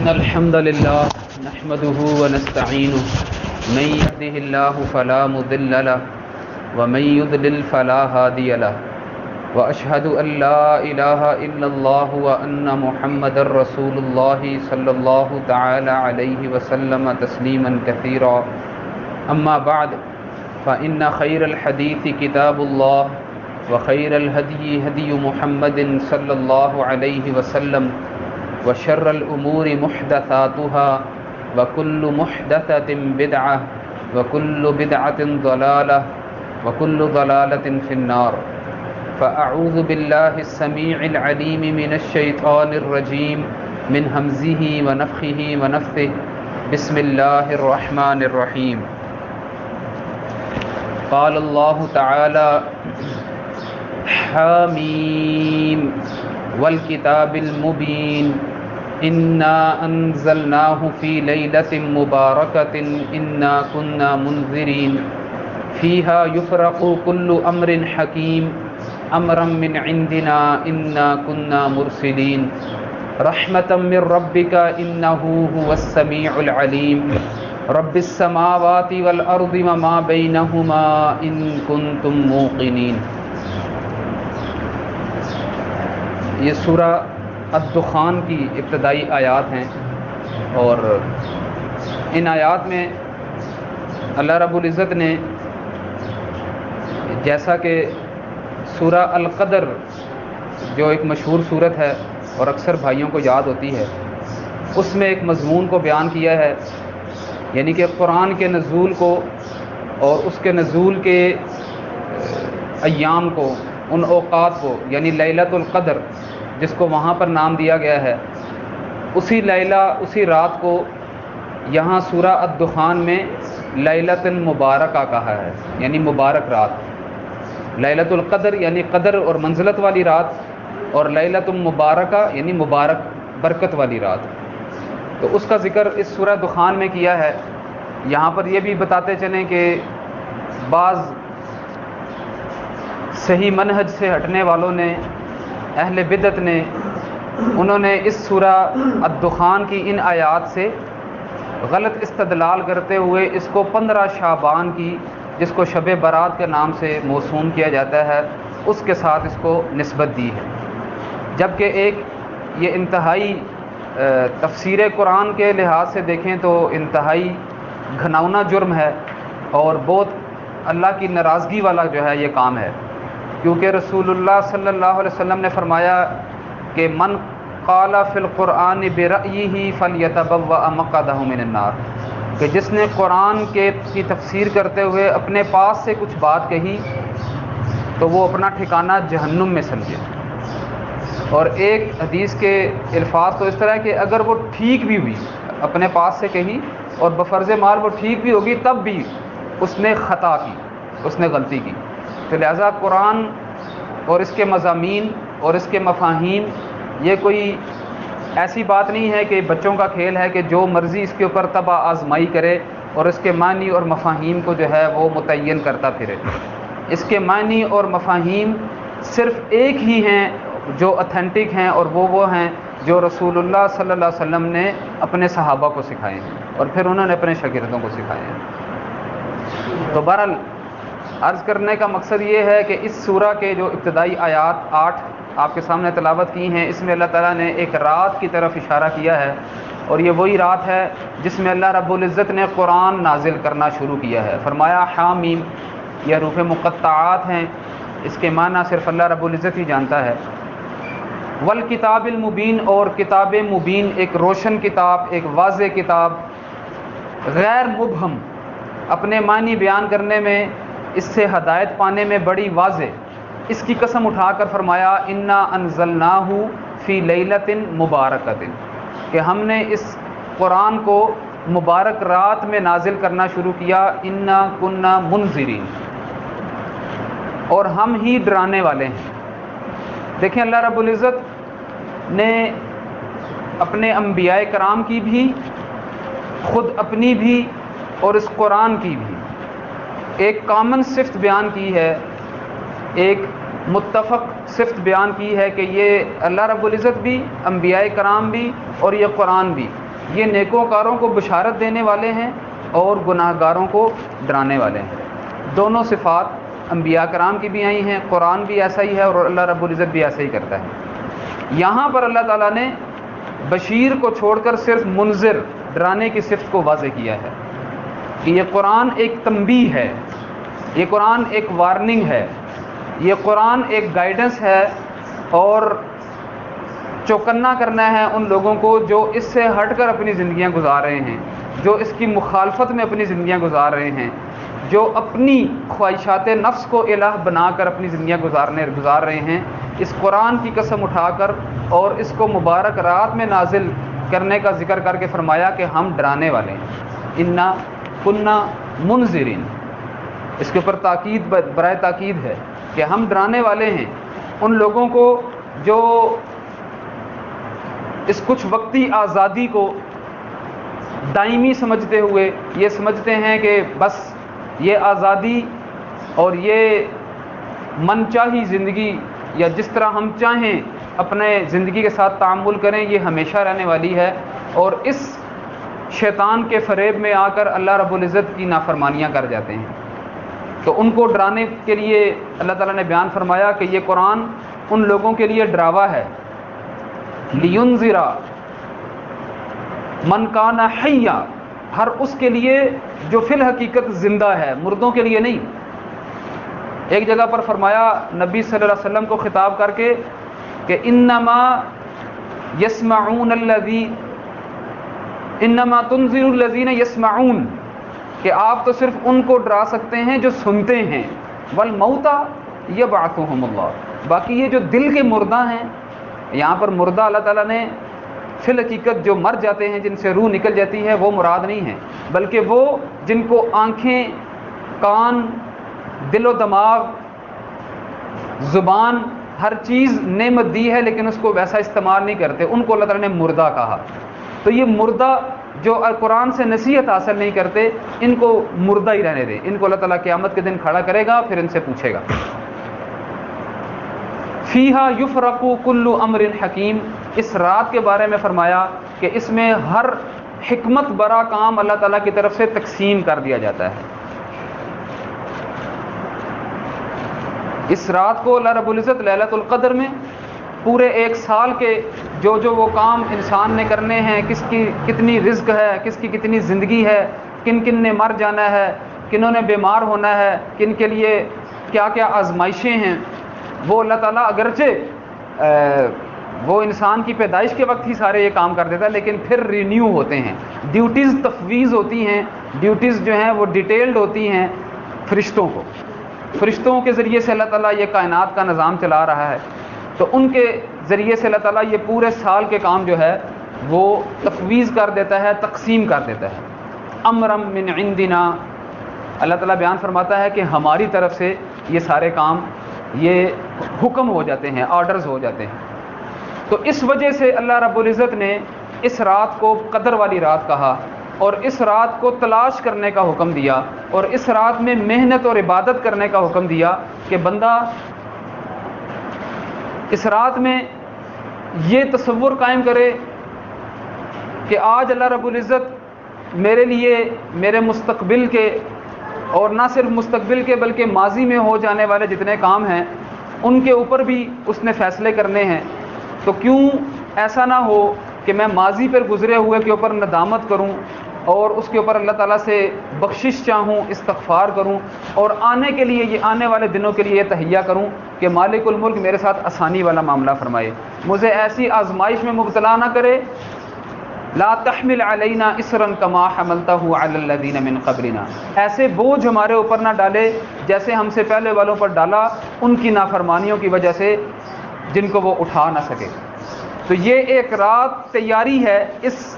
إن الحمد لله نحمده ونستعينه من يهده الله فلا مضل له ومن يضلل فلا هادي له وأشهد أن لا إله إلا الله وأن محمدا رسول الله صلى الله تعالى عليه وسلم تسليما كثيرا أما بعد فإن خير الحديث كتاب الله وخير الهدي هدي محمد صلى الله عليه وسلم وشر الأمور محدثاتها وكل محدثة بدعة وكل بدعة ضلالة وكل ضلالة في النار فأعوذ بالله السميع العليم من الشيطان الرجيم من همزه ونفخه ونفثه بسم الله الرحمن الرحيم قال الله تعالى حاميم والكتاب المبين إنا أنزلناه في ليلة مباركة إنا كنا منذرين فيها يفرق كل أمر حكيم أمرا من عندنا إنا كنا مرسلين رحمة من ربك إنه هو السميع العليم رب السماوات والأرض وما بينهما إن كنتم موقنين۔ یہ سورہ الدخان کی ابتدائی آیات ہیں، اور ان آیات میں اللہ رب العزت نے جیسا کہ سورہ القدر جو ایک مشہور سورت ہے اور اکثر بھائیوں کو یاد ہوتی ہے، اس میں ایک مضمون کو بیان کیا ہے، یعنی کہ قرآن کے نزول کو اور اس کے نزول کے ایام کو، ان اوقات کو، یعنی لیلۃ القدر جس کو وہاں پر نام دیا گیا ہے، اسی لیلہ اسی رات کو یہاں سورہ الدخان میں لیلۃ المبارکہ کہا ہے، یعنی مبارک رات۔ لیلۃ القدر یعنی قدر اور منزلت والی رات، اور لیلۃ المبارکہ یعنی مبارک برکت والی رات۔ تو اس کا ذکر اس سورہ دخان میں کیا ہے۔ یہاں پر یہ بھی بتاتے چلیں کہ بعض صحیح منہج سے ہٹنے والوں نے، اہل بدعت نے، انہوں نے اس سورہ الدخان کی ان آیات سے غلط استدلال کرتے ہوئے اس کو 15 شعبان کی، جس کو شب برات کے نام سے موسوم کیا جاتا ہے، اس کے ساتھ اس کو نسبت دی ہے، جبکہ ایک یہ انتہائی تفسیر قرآن کے لحاظ سے دیکھیں تو انتہائی گھناؤنا جرم ہے اور بہت اللہ کی ناراضگی والا جو ہے یہ کام ہے، کیونکہ رسول اللہ صلی اللہ علیہ وسلم نے فرمایا کہ من قال فی القرآن برأیہ فلیتبوأ مقعدہ من النار، کہ جس نے قرآن کی تفسیر کرتے ہوئے اپنے پاس سے کچھ بات کہی تو وہ اپنا ٹھکانہ جہنم میں سمجھے۔ اور ایک حدیث کے الفاظ تو اس طرح ہے کہ اگر وہ ٹھیک بھی ہوئی، اپنے پاس سے کہی اور بفرض مال وہ ٹھیک بھی ہوگی، تب بھی اس نے خطا کی، اس نے غلطی کی۔ تو لہٰذا قرآن اور اس کے مضامین اور اس کے مفاہیم یہ کوئی ایسی بات نہیں ہے کہ بچوں کا کھیل ہے کہ جو مرضی اس کے اوپر طبع آزمائی کرے اور اس کے معنی اور مفاہیم کو جو ہے وہ متعین کرتا پھرے۔ اس کے معنی اور مفاہیم صرف ایک ہی ہیں جو اتھینٹک ہیں، اور وہ ہیں جو رسول اللہ صلی اللہ علیہ وسلم نے اپنے صحابہ کو سکھائے ہیں اور پھر انہوں نے اپنے شاگردوں کو سکھائے ہیں۔ تو بہرحال عرض کرنے کا مقصد یہ ہے کہ اس سورہ کے جو ابتدائی آیات 8 آپ کے سامنے تلاوت کی ہیں، اس میں اللہ تعالیٰ نے ایک رات کی طرف اشارہ کیا ہے، اور یہ وہی رات ہے جس میں اللہ رب العزت نے قرآن نازل کرنا شروع کیا ہے۔ فرمایا حامیم، یہ حروف مقطعات ہیں، اس کے معنی صرف اللہ رب العزت ہی جانتا ہے۔ والکتاب المبین، اور کتاب مبین، ایک روشن کتاب، ایک واضح کتاب، غیر مبہم، اپنے معنی بیان کرنے میں، اس سے ہدایت پانے میں بڑی واضح۔ اس کی قسم اٹھا کر فرمایا انا انزلناہ فی لیلۃ مبارکۃ، کہ ہم نے اس قرآن کو مبارک رات میں نازل کرنا شروع کیا، انا کنا منذرین، اور ہم ہی ڈرانے والے ہیں۔ دیکھیں اللہ رب العزت نے اپنے انبیاء کرام کی بھی، خود اپنی بھی، اور اس قرآن کی بھی ایک کامن صفت بیان کی ہے، ایک متفق صفت بیان کی ہے کہ یہ اللہ رب العزت بھی، انبیاء کرام بھی اور یہ قرآن بھی یہ نیکوکاروں کو بشارت دینے والے ہیں اور گناہ گاروں کو ڈرانے والے ہیں۔ دونوں صفات انبیاء کرام کی بھی آئی ہیں، قرآن بھی ایسا ہی ہے اور اللہ رب العزت بھی ایسا ہی کرتا ہے۔ یہاں پر اللہ تعالیٰ نے بشیر کو چھوڑ کر صرف منذر، ڈرانے کی صفت کو واضح کیا ہے کہ یہ قرآن ایک تنبیہ ہے، یہ قرآن ایک وارننگ ہے، یہ قرآن ایک گائیڈنس ہے اور چوکنا کرنا ہے ان لوگوں کو جو اس سے ہٹ کر اپنی زندگیاں گزار رہے ہیں، جو اس کی مخالفت میں اپنی زندگیاں گزار رہے ہیں، جو اپنی خواہشات نفس کو الہ بنا کر اپنی زندگیاں گزار رہے ہیں۔ اس قرآن کی قسم اٹھا کر اور اس کو مبارک رات میں نازل کرنے کا ذکر کر کے فرمایا کہ ہم ڈرانے والے ہیں، انا کنا منذرین۔ اس کے اوپر تاکید برائے تاکید ہے کہ ہم ڈرانے والے ہیں ان لوگوں کو جو اس کچھ وقتی آزادی کو دائمی سمجھتے ہوئے یہ سمجھتے ہیں کہ بس یہ آزادی اور یہ من چاہی زندگی یا جس طرح ہم چاہیں اپنے زندگی کے ساتھ تعامل کریں یہ ہمیشہ رہنے والی ہے، اور اس شیطان کے فریب میں آ کر اللہ رب العزت کی نافرمانیاں کر جاتے ہیں۔ تو ان کو ڈرانے کے لیے اللہ تعالیٰ نے بیان فرمایا کہ یہ قرآن ان لوگوں کے لیے ڈراوا ہے، لِيُنذِرَ مَنْ كَانَ حَيًّا، ہر اس کے لیے جو فی الحقیقت زندہ ہے، مردوں کے لیے نہیں۔ ایک جگہ پر فرمایا نبی صلی اللہ علیہ وسلم کو خطاب کر کے کہ انما تنذر الذین یسمعون، کہ آپ تو صرف ان کو ڈرا سکتے ہیں جو سنتے ہیں، والموتى یبعثهم اللہ، باقی یہ جو دل کے مردہ ہیں، یہاں پر مردہ اللہ تعالیٰ نے فی الحقیقت جو مر جاتے ہیں، جن سے روح نکل جاتی ہے، وہ مراد نہیں ہیں، بلکہ وہ جن کو آنکھیں، کان، دل و دماغ، زبان، ہر چیز نعمت دی ہے لیکن اس کو ویسا استعمال نہیں کرتے، ان کو اللہ تعالیٰ نے مردہ کہا۔ تو یہ مردہ جو قرآن سے نصیحت حاصل نہیں کرتے، ان کو مردہ ہی رہنے دیں، ان کو اللہ تعالیٰ قیامت کے دن کھڑا کرے گا، پھر ان سے پوچھے گا۔ فیہا یفرق کل امر حکیم، اس رات کے بارے میں فرمایا کہ اس میں ہر حکمت برا کام اللہ تعالیٰ کی طرف سے تقسیم کر دیا جاتا ہے۔ اس رات کو اللہ رب العزت لیلۃ القدر میں پورے ایک سال کے جو وہ کام انسان نے کرنے ہیں، کس کی کتنی رزق ہے، کس کی کتنی زندگی ہے، کن کن نے مر جانا ہے، کنوں نے بیمار ہونا ہے، کن کے لیے کیا کیا آزمائشیں ہیں، وہ اللہ تعالیٰ اگرچہ وہ انسان کی پیدائش کے وقت ہی سارے یہ کام کر دیتا ہے، لیکن پھر رینیو ہوتے ہیں، ڈیوٹیز تفویض ہوتی ہیں، ڈیوٹیز جو ہیں وہ ڈیٹیلڈ ہوتی ہیں فرشتوں کے ذریعے سے اللہ تعالیٰ یہ کائنات کا نظام چلا رہا ہے، تو ان کے ذریعے سے اللہ تعالیٰ یہ پورے سال کے کام جو ہے وہ تفویض کر دیتا ہے، تقسیم کر دیتا ہے۔ امرم من عندنا، اللہ تعالیٰ بیان فرماتا ہے کہ ہماری طرف سے یہ سارے کام یہ حکم ہو جاتے ہیں، آرڈرز ہو جاتے ہیں۔ تو اس وجہ سے اللہ رب العزت نے اس رات کو قدر والی رات کہا اور اس رات کو تلاش کرنے کا حکم دیا اور اس رات میں محنت اور عبادت کرنے کا حکم دیا کہ بندہ اس رات میں یہ تصور قائم کرے کہ آج اللہ رب العزت میرے لیے میرے مستقبل کے اور نہ صرف مستقبل کے بلکہ ماضی میں ہو جانے والے جتنے کام ہیں ان کے اوپر بھی اس نے فیصلے کرنے ہیں، تو کیوں ایسا نہ ہو کہ میں ماضی پر گزرے ہوئے کے اوپر ندامت کروں اور اس کے اوپر اللہ تعالیٰ سے بخشش چاہوں، استغفار کروں اور آنے کے لیے یہ آنے والے دنوں کے لیے یہ تہیہ کروں کہ مالک الملک میرے ساتھ آسانی والا معاملہ فرمائے، مجھے ایسی آزمائش میں مبتلا نہ کرے۔ لا تحمل علینا اسرا کما حملتہ علی الذین من قبلنا، ایسے بوجھ ہمارے اوپر نہ ڈالے جیسے ہم سے پہلے والوں پر ڈالا ان کی نافرمانیوں کی وجہ سے جن کو وہ اٹھا نہ سکے۔ تو یہ ایک رات تیاری ہے اس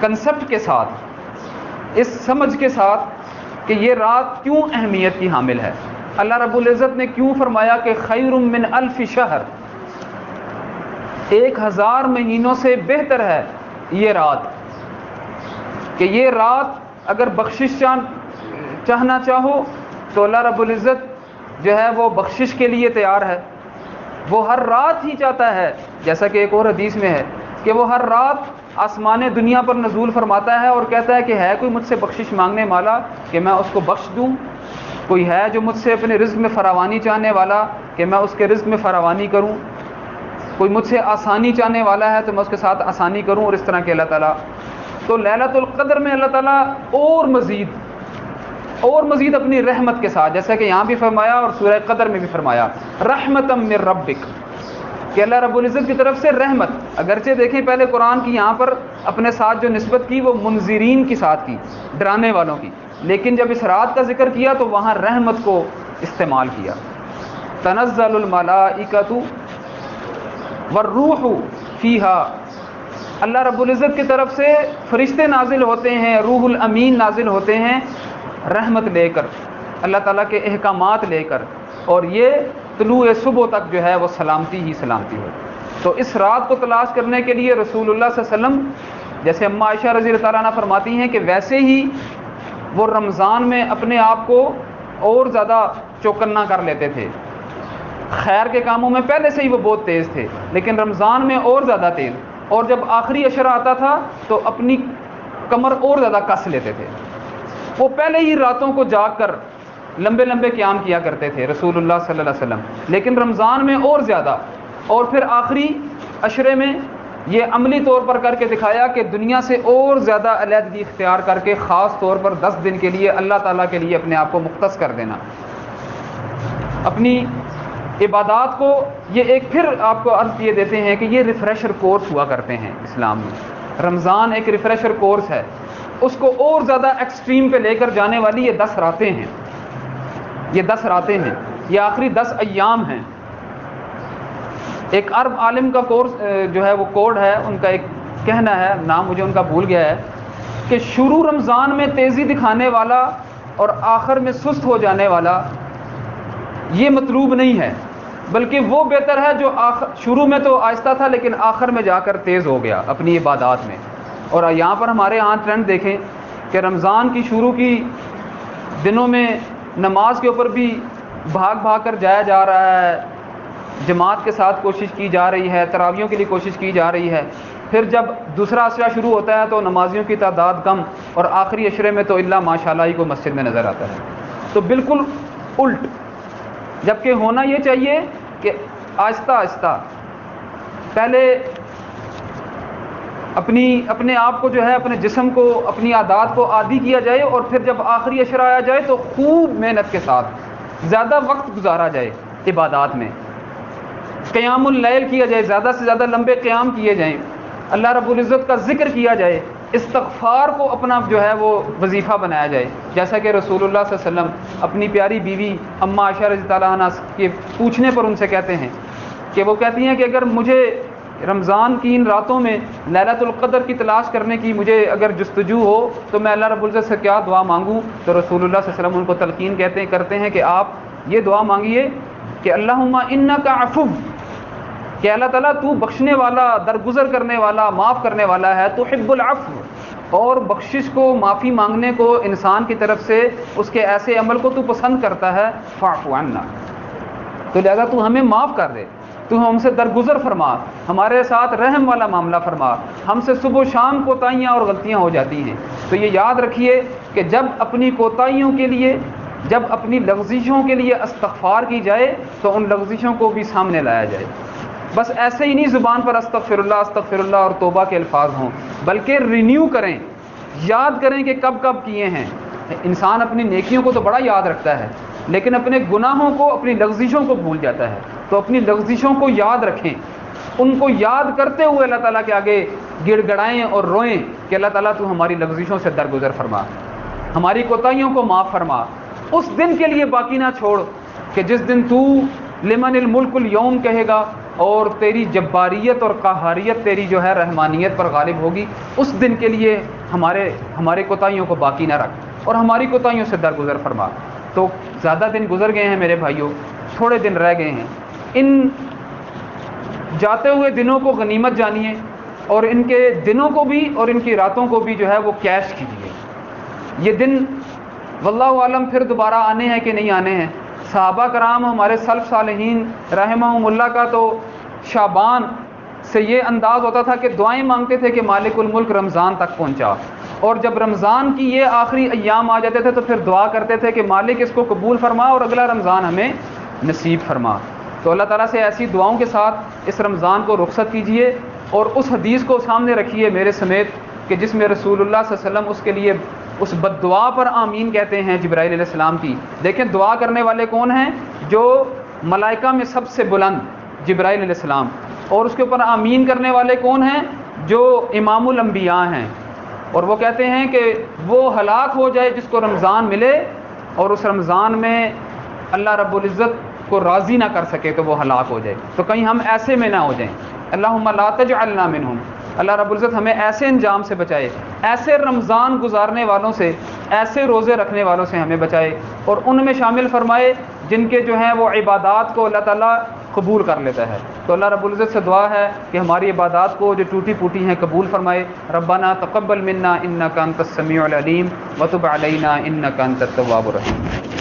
کنسپٹ کے ساتھ، اس سمجھ کے ساتھ کہ یہ رات کیوں اہمیت کی حامل ہے۔ اللہ رب العزت نے کیوں فرمایا کہ خیر من الف شہر، 1000 مہینوں سے بہتر ہے یہ رات، کہ یہ رات اگر بخشش چاہنا چاہو تو اللہ رب العزت جو ہے وہ بخشش کے لیے تیار ہے، وہ ہر رات ہی چاہتا ہے، جیسا کہ ایک اور حدیث میں ہے کہ وہ ہر رات آسمان دنیا پر نزول فرماتا ہے اور کہتا ہے کہ ہے کوئی مجھ سے بخشش مانگنے والا کہ میں اس کو بخش دوں، کوئی ہے جو مجھ سے اپنے رزق میں فراوانی چاہنے والا کہ میں اس کے رزق میں فراوانی کروں، کوئی مجھ سے آسانی چاہنے والا ہے تو میں اس کے ساتھ آسانی کروں، اور اس طرح کے اللہ تعالیٰ. تو لیلۃ القدر میں اللہ تعالیٰ اور مزید اپنی رحمت کے ساتھ، جیسا کہ یہاں بھی فرمایا اور سورہ قدر میں بھی فرمایا، رحمتم من ربک، کہ اللہ رب العزت کی طرف سے رحمت. اگرچہ دیکھیں پہلے قرآن کی یہاں پر اپنے ساتھ جو نسبت کی وہ منذرین کی ساتھ کی، ڈرانے والوں کی، لیکن جب اس رات کا ذکر کیا تو وہاں رحمت کو استعمال کیا. تنزل الملائکۃ والروح فیہا، اللہ رب العزت کی طرف سے فرشتے نازل ہوتے ہیں، روح الامین نازل ہوتے ہیں رحمت لے کر، اللہ تعالیٰ کے احکامات لے کر، اور یہ طلوع صبح تک جو ہے وہ سلامتی ہی سلامتی ہو. تو اس رات کو تلاش کرنے کے لیے رسول اللہ صلی اللہ علیہ وسلم، جیسے اماں عائشہ رضی اللہ تعالیٰ عنہ فرماتی ہیں کہ ویسے ہی وہ رمضان میں اپنے آپ کو اور زیادہ چوکنا کر لیتے تھے، خیر کے کاموں میں پہلے سے ہی وہ بہت تیز تھے لیکن رمضان میں اور زیادہ تیز، اور جب آخری عشرہ آتا تھا تو اپنی کمر اور زیادہ کس لیتے تھے. وہ پہلے ہی راتوں کو جاگ کر لمبے لمبے قیام کیا کرتے تھے رسول اللہ صلی اللہ علیہ وسلم، لیکن رمضان میں اور زیادہ، اور پھر آخری عشرے میں یہ عملی طور پر کر کے دکھایا کہ دنیا سے اور زیادہ علیحدگی اختیار کر کے خاص طور پر 10 دن کے لیے اللہ تعالیٰ کے لیے اپنے آپ کو مختص کر دینا، اپنی عبادات کو. یہ ایک پھر آپ کو عرض یہ دیتے ہیں کہ یہ ریفریشر کورس ہوا کرتے ہیں اسلام میں. رمضان ایک ریفریشر کورس ہے، اس کو اور زیادہ ایکسٹریم پہ لے کر جانے والی یہ 10 راتیں ہیں، یہ 10 راتیں ہیں، یہ آخری 10 ایام ہیں. ایک عرب عالم کا کورس جو ہے وہ کوڈ ہے، ان کا ایک کہنا ہے، نام مجھے ان کا بھول گیا ہے، کہ شروع رمضان میں تیزی دکھانے والا اور آخر میں سست ہو جانے والا یہ مطلوب نہیں ہے، بلکہ وہ بہتر ہے جو شروع میں تو آہستہ تھا لیکن آخر میں جا کر تیز ہو گیا اپنی عبادات میں. اور یہاں پر ہمارے ہاں ٹرینڈ دیکھیں کہ رمضان کی شروع کی دنوں میں نماز کے اوپر بھی بھاگ کر جایا جا رہا ہے، جماعت کے ساتھ کوشش کی جا رہی ہے، تراویحوں کے لیے کوشش کی جا رہی ہے. پھر جب دوسرا عشرہ شروع ہوتا ہے تو نمازیوں کی تعداد کم، اور آخری عشرے میں تو اللہ ماشاءاللہ ہی کو مسجد میں نظر آتا ہے. تو بالکل الٹ، جبکہ ہونا یہ چاہیے کہ آہستہ آہستہ پہلے اپنے آپ کو جو ہے، اپنے جسم کو، اپنی عادات کو عادی کیا جائے، اور پھر جب آخری عشرہ آیا جائے تو خوب محنت کے ساتھ زیادہ وقت گزارا جائے عبادات میں، قیام اللیل کیا جائے، زیادہ سے زیادہ لمبے قیام کیے جائیں، اللہ رب العزت کا ذکر کیا جائے، استغفار کو اپنا جو ہے وہ وظیفہ بنایا جائے. جیسا کہ رسول اللہ صلی اللہ علیہ وسلم اپنی پیاری بیوی اماں عائشہ رضی اللہ عنہا کے پوچھنے پر ان سے کہتے ہیں کہ وہ کہتی ہیں کہ اگر مجھے رمضان کی ان راتوں میں لیلۃ القدر کی تلاش کرنے کی مجھے اگر جستجو ہو تو میں اللہ رب العزت سے کیا دعا مانگوں؟ تو رسول اللہ صلی اللہ علیہ وسلم ان کو تلقین کرتے ہیں کہ آپ یہ دعا مانگیے کہ اللہم انک عفو، کہ اللہ تعالیٰ تو بخشنے والا، درگزر کرنے والا، معاف کرنے والا ہے، تحب العفو، اور بخشش کو، معافی مانگنے کو انسان کی طرف سے، اس کے ایسے عمل کو تو پسند کرتا ہے. فاعف عنا، تو لہذا تو ہمیں معاف کر دے، تو ہم سے درگزر فرما، ہمارے ساتھ رحم والا معاملہ فرما. ہم سے صبح و شام کوتاہیاں اور غلطیاں ہو جاتی ہیں، تو یہ یاد رکھیے کہ جب اپنی کوتاہیوں کے لیے، جب اپنی لغزشوں کے لیے استغفار کی جائے تو ان لغزشوں کو بھی سامنے لایا جائے. بس ایسے ہی نہیں زبان پر استغفر اللہ اور توبہ کے الفاظ ہوں، بلکہ رینیو کریں، یاد کریں کہ کب کب کیے ہیں. انسان اپنی نیکیوں کو تو بڑا یاد رکھتا ہے لیکن اپنے گناہوں کو، اپنی لغزشوں کو بھول جاتا ہے. تو اپنی لغزشوں کو یاد رکھیں، ان کو یاد کرتے ہوئے اللہ تعالیٰ کے آگے گڑ گڑائیں اور روئیں کہ اللہ تعالیٰ تو ہماری لغزشوں سے درگزر فرما، ہماری کوتاہیوں کو معاف فرما. اس دن کے لیے باقی نہ چھوڑ کہ جس دن تو لمن الملک اليوم کہے گا اور تیری جباریت اور قہاریت تیری جو ہے رحمانیت پر غالب ہوگی. اس دن کے لیے ہمارے کوتاہیوں کو باقی نہ رکھ اور ہماری کوتاہیوں سے درگزر فرما. تو زیادہ دن گزر گئے ہیں میرے بھائیوں، تھوڑے دن رہ گئے ہیں. ان جاتے ہوئے دنوں کو غنیمت جانیے اور ان کے دنوں کو بھی اور ان کی راتوں کو بھی جو ہے وہ کیش کیجیے. یہ دن واللہ عالم پھر دوبارہ آنے ہیں کہ نہیں آنے ہیں. صحابہ کرام، ہمارے سلف صالحین رحمہم اللہ کا تو شعبان سے یہ انداز ہوتا تھا کہ دعائیں مانگتے تھے کہ مالک الملک رمضان تک پہنچا، اور جب رمضان کی یہ آخری ایام آ جاتے تھے تو پھر دعا کرتے تھے کہ مالک اس کو قبول فرما اور اگلا رمضان ہمیں نصیب فرما۔ تو اللہ تعالیٰ سے ایسی دعاؤں کے ساتھ اس رمضان کو رخصت کیجئے، اور اس حدیث کو سامنے رکھیے میرے سمیت کہ جس میں رسول اللہ صلی اللہ علیہ وسلم اس کے لیے اس بد دعا پر آمین کہتے ہیں جبرائیل علیہ السلام کی۔ دیکھیں دعا کرنے والے کون ہیں؟ جو ملائکہ میں سب سے بلند جبرائیل علیہ السلام، اور اس کے اوپر آمین کرنے والے کون ہیں؟ جو امام الانبیاء ہیں، اور وہ کہتے ہیں کہ وہ ہلاک ہو جائے جس کو رمضان ملے اور اس رمضان میں اللہ رب العزت کو راضی نہ کر سکے تو وہ ہلاک ہو جائے۔ تو کہیں ہم ایسے میں نہ ہو جائیں۔ اللہم لا تجعلنا منہم، اللہ رب العزت ہمیں ایسے انجام سے بچائے، ایسے رمضان گزارنے والوں سے، ایسے روزے رکھنے والوں سے ہمیں بچائے، اور ان میں شامل فرمائے جن کے جو ہیں وہ عبادات کو اللہ تعالیٰ قبول کر لیتا ہے۔ تو اللہ رب العزت سے دعا ہے کہ ہماری عبادات کو جو ٹوٹی پوٹی ہیں قبول فرمائے۔ ربنا تقبل منا انک انت السمیع العلیم وتب علینا انک انت التواب الرحیم۔